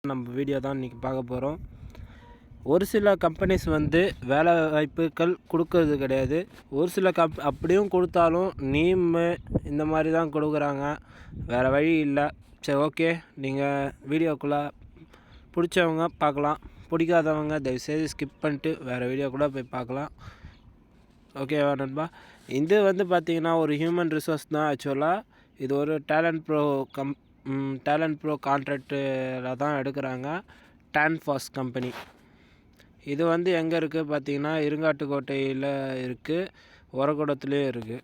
நம்ம வீடியோ தான் இன்றைக்கி பார்க்க போகிறோம். ஒரு சில கம்பெனிஸ் வந்து வேலை வாய்ப்புகள் கொடுக்கறது கிடையாது. ஒரு சில அப்படியும் கொடுத்தாலும் நீமு இந்த மாதிரி தான் கொடுக்குறாங்க. வேறு வழி இல்லை. சரி, ஓகே, நீங்கள் வீடியோக்குள்ளே பிடிச்சவங்க பார்க்கலாம், பிடிக்காதவங்க தயவுசெய்து ஸ்கிப் பண்ணிட்டு வேறு வீடியோக்குள்ளே போய் பார்க்கலாம். ஓகேவா நண்பா? இது வந்து பார்த்திங்கன்னா ஒரு ஹியூமன் ரிசோர்ஸ் தான். ஆக்சுவலாக இது ஒரு டேலண்ட் ப்ரோ கான்ட்ராக்டில் தான் எடுக்கிறாங்க. டான்ஃபாஸ் கம்பெனி. இது வந்து எங்கே இருக்குது பார்த்திங்கன்னா இருங்காட்டுக்கோட்டையில் இருக்குது, ஒரகுடத்துலேயும் இருக்குது.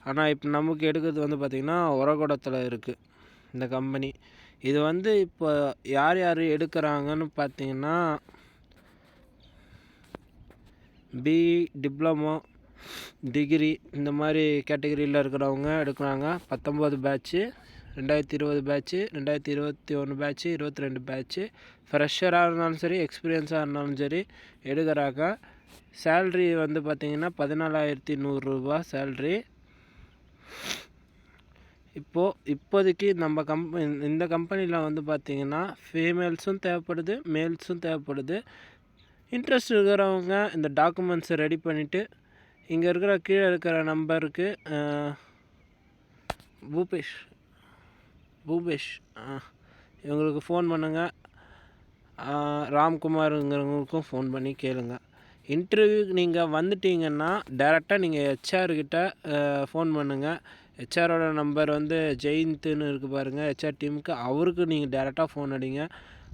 ஆனால் இப்போ நமக்கு எடுக்கிறது வந்து பார்த்திங்கன்னா ஒரகுடத்தில் இருக்குது இந்த கம்பெனி. இது வந்து இப்போ யார் யார் எடுக்கிறாங்கன்னு பார்த்திங்கன்னா பிஇ, டிப்ளமோ, டிகிரி இந்த மாதிரி கேட்டகரியில் இருக்கிறவங்க எடுக்கிறாங்க. 19 பேட்ச்சு, 2020 பேட்ச்சு, 2021 பேட்ச்சு, 22 பேட்ச்சு. ஃப்ரெஷராக இருந்தாலும் சரி, எக்ஸ்பீரியன்ஸாக இருந்தாலும் சரி எடுக்கிறாங்க. சேல்ரி வந்து பார்த்திங்கன்னா 14,100 சேல்ரி. இப்போதைக்கு நம்ம இந்த கம்பெனியில் வந்து பார்த்திங்கன்னா ஃபீமேல்ஸும் தேவைப்படுது, மேல்ஸும் தேவைப்படுது. இன்ட்ரெஸ்ட் இருக்கிறவங்க இந்த டாக்குமெண்ட்ஸை ரெடி பண்ணிவிட்டு இங்கே இருக்கிற கீழே இருக்கிற நம்பருக்கு பூபேஷ் இவங்களுக்கு ஃபோன் பண்ணுங்கள். ராம்குமாருங்கிறவங்களுக்கும் ஃபோன் பண்ணி கேளுங்க. இன்டர்வியூக்கு நீங்கள் வந்துட்டீங்கன்னா டேரெக்டாக நீங்கள் ஹெச்ஆர்கிட்ட ஃபோன் பண்ணுங்கள். ஹெச்ஆரோட நம்பர் வந்து ஜெயந்த்னு இருக்குது பாருங்கள், ஹெச்ஆர் டீமுக்கு. அவருக்கு நீங்கள் டேரெக்டாக ஃபோன் அடிங்க,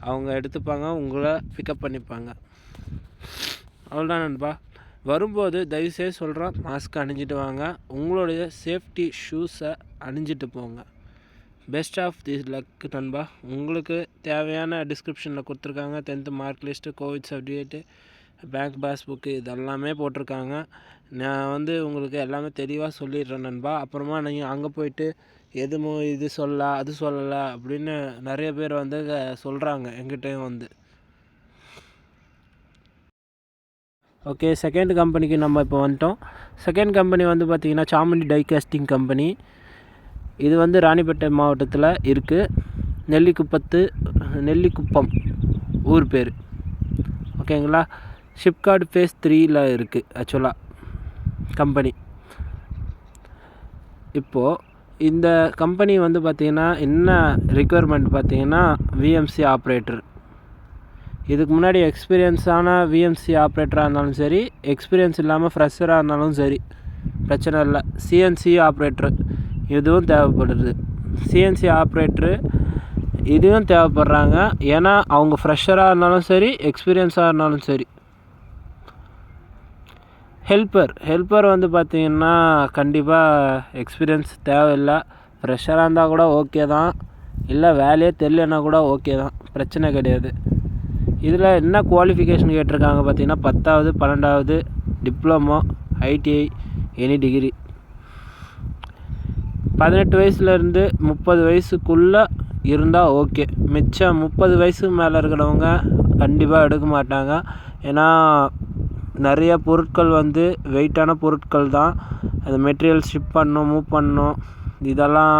அவங்க எடுத்துப்பாங்க, உங்களை பிக்கப் பண்ணிப்பாங்க. அவ்வளோதான் நண்பா. வரும்போது தயவுசெய்து சொல்கிறோம், மாஸ்க் அணிஞ்சிட்டு வாங்க. உங்களுடைய சேஃப்டி ஷூஸை அணிஞ்சிட்டு போங்க. பெஸ்ட் ஆஃப் தி லக் நண்பா. உங்களுக்கு தேவையான டிஸ்கிரிப்ஷனில் கொடுத்துருக்காங்க. 10th mark list, Covid certificate, bank passbook இதெல்லாமே போட்டிருக்காங்க. நான் வந்து உங்களுக்கு எல்லாமே தெளிவாக சொல்லிடுறேன் நண்பா. அப்புறமா நீங்கள் அங்கே போயிட்டு எதுவும் இது அது சொல்லலை அப்படின்னு நிறைய பேர் வந்து சொல்கிறாங்க எங்கிட்டையும் வந்து. ஓகே, செகண்ட் கம்பெனிக்கு நம்ம இப்போ வந்துட்டோம். செகண்ட் கம்பெனி வந்து பார்த்திங்கன்னா சாமுண்டி டை காஸ்டிங் கம்பெனி. இது வந்து ராணிப்பேட்டை மாவட்டத்தில் இருக்குது. நெல்லிக்குப்பம் ஊர் பேர். ஓகேங்களா? ஷிப்கார்டு ஃபேஸ் 3ல் இருக்குது ஆக்சுவலாக கம்பெனி. இப்போது இந்த கம்பெனி வந்து பார்த்திங்கன்னா என்ன ரெக்குயர்மெண்ட் பார்த்திங்கன்னா விஎம்சி ஆப்ரேட்டர். இதுக்கு முன்னாடி எக்ஸ்பீரியன்ஸான விஎம்சி ஆப்ரேட்டராக இருந்தாலும் சரி, எக்ஸ்பீரியன்ஸ் இல்லாமல் ஃப்ரெஷராக இருந்தாலும் சரி, பிரச்சனை இல்லை. சிஎன்சி ஆப்ரேட்டரு இதுவும் தேவைப்படுது. சிஎன்சி ஆப்ரேட்டரு இதுவும் தேவைப்படுறாங்க. ஏன்னா அவங்க ஃப்ரெஷராக இருந்தாலும் சரி, எக்ஸ்பீரியன்ஸாக இருந்தாலும் சரி. ஹெல்ப்பர் வந்து பார்த்திங்கன்னா கண்டிப்பாக எக்ஸ்பீரியன்ஸ் தேவையில்லை. ஃப்ரெஷராக இருந்தால் கூட ஓகே தான், இல்லை வேலையே தெரியலன்னா கூட ஓகே தான், பிரச்சனை கிடையாது. இதில் என்ன குவாலிஃபிகேஷன் கேட்டிருக்காங்க பார்த்திங்கன்னா 10வது, 12வது, டிப்ளமோ, ஐடிஐ, எனி டிகிரி. 18 வயசுலேருந்து 30 வயசுக்குள்ளே இருந்தால் ஓகே. மிச்சம் 30 வயசுக்கு மேலே இருக்கிறவங்க கண்டிப்பாக எடுக்க மாட்டாங்க. ஏன்னா நிறைய பொருட்கள் வந்து வெயிட்டான பொருட்கள் தான். அந்த மெட்டீரியல் ஷிப் பண்ணணும், மூவ் பண்ணணும். இதெல்லாம்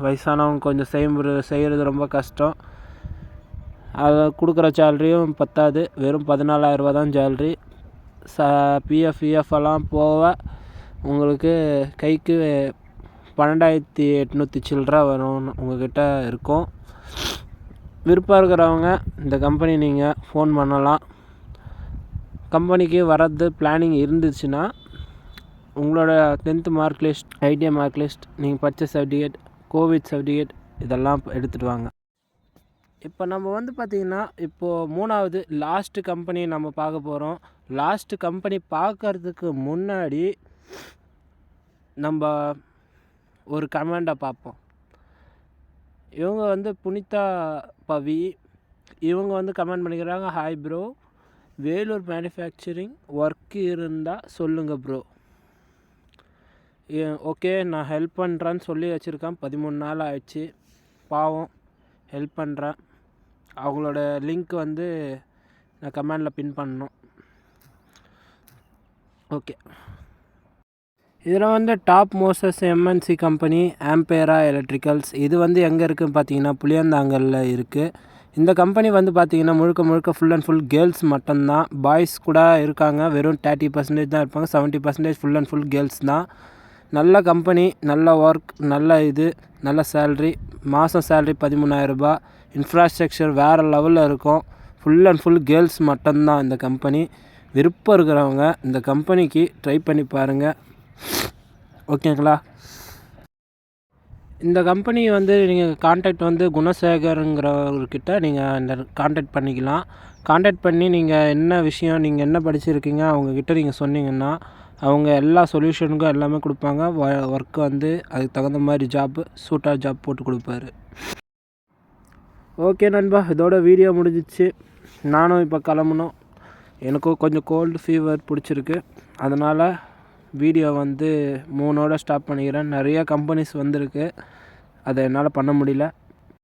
வயசானவங்க கொஞ்சம் செய்கிறது ரொம்ப கஷ்டம். அதை கொடுக்குற சேலரியும் பத்தாது. வெறும் 14,000 தான் சேலரி. பிஎஃப் எல்லாம் போக உங்களுக்கு கைக்கு 12,800 சில்லற வரும் உங்கள்கிட்ட இருக்கும். விருப்பம் இருக்கிறவங்க இந்த கம்பெனி நீங்கள் ஃபோன் பண்ணலாம். கம்பெனிக்கு வரது பிளானிங் இருந்துச்சுன்னா உங்களோட 10th mark list, ITI mark list, நீங்கள் படித்த சர்டிஃபிகேட், கோவிட் சர்டிஃபிகேட் இதெல்லாம் எடுத்துகிட்டு வாங்க. இப்போ நம்ம வந்து பார்த்திங்கன்னா இப்போது 3வது லாஸ்ட்டு கம்பெனி நம்ம பார்க்க போகிறோம். லாஸ்ட்டு கம்பெனி பார்க்குறதுக்கு முன்னாடி நம்ம ஒரு கமெண்டை பார்ப்போம். இவங்க வந்து புனிதா பவி. இவங்க வந்து கமெண்ட் பண்ணிக்கிறாங்க, hi bro, Vellore manufacturing work இருந்தால் சொல்லுங்கள் ப்ரோ. ஓகே, நான் ஹெல்ப் பண்ணுறேன்னு சொல்லி வச்சுருக்கேன். 13 நாள் ஆயிடுச்சு. பாவம், ஹெல்ப் பண்ணுறேன். அவங்களோட லிங்க் வந்து நான் கமெண்டில் பின் பண்ணணும். ஓகே, இதில் வந்து டாப் மோஸ்டஸ் MNC கம்பெனி ஆம்பேரா எலக்ட்ரிக்கல்ஸ். இது வந்து எங்கே இருக்குதுன்னு பார்த்தீங்கன்னா புளியந்தாங்கலில் இருக்குது. இந்த கம்பெனி வந்து பார்த்திங்கன்னா முழுக்க முழுக்க ஃபுல் அண்ட் ஃபுல் கேர்ள்ஸ் மட்டும்தான். பாய்ஸ் கூட இருக்காங்க, வெறும் 30% தான் இருப்பாங்க. 70% ஃபுல் அண்ட் ஃபுல் கேர்ள்ஸ் தான். நல்ல கம்பெனி, நல்ல ஒர்க், நல்ல சேல்ரி. மாதம் சேல்ரி 13,000 ரூபாய். இன்ஃப்ராஸ்ட்ரக்சர் வேறு லெவலில் இருக்கும். ஃபுல் அண்ட் ஃபுல் கேர்ள்ஸ் மட்டும்தான் இந்த கம்பெனி. விருப்பம் இருக்கிறவங்க இந்த கம்பெனிக்கு ட்ரை பண்ணி பாருங்கள். ஓகேங்களா? இந்த கம்பெனி வந்து நீங்கள் கான்டாக்ட் வந்து குணசேகருங்கிறவர்கிட்ட நீங்கள் இந்த கான்டாக்ட் பண்ணிக்கலாம். கான்டாக்ட் பண்ணி நீங்கள் என்ன விஷயம், நீங்கள் என்ன படிச்சிருக்கீங்க அவங்கக்கிட்ட நீங்கள் சொன்னீங்கன்னா அவங்க எல்லா சொல்யூஷனுக்கும் எல்லாமே கொடுப்பாங்க. ஒர்க்கு வந்து அதுக்கு தகுந்த மாதிரி சூட்டாக ஜாப் போட்டு கொடுப்பாரு. ஓகே நண்பா, இதோட வீடியோ முடிஞ்சிச்சு. நானும் இப்போ கிளம்பணும். எனக்கும் கொஞ்சம் கோல்டு ஃபீவர் பிடிச்சிருக்கு. அதனால் வீடியோ வந்து 3ஓட ஸ்டாப் பண்ணிக்கிறேன். நிறைய கம்பெனிஸ் வந்திருக்கு, அதை என்னால் பண்ண முடியல.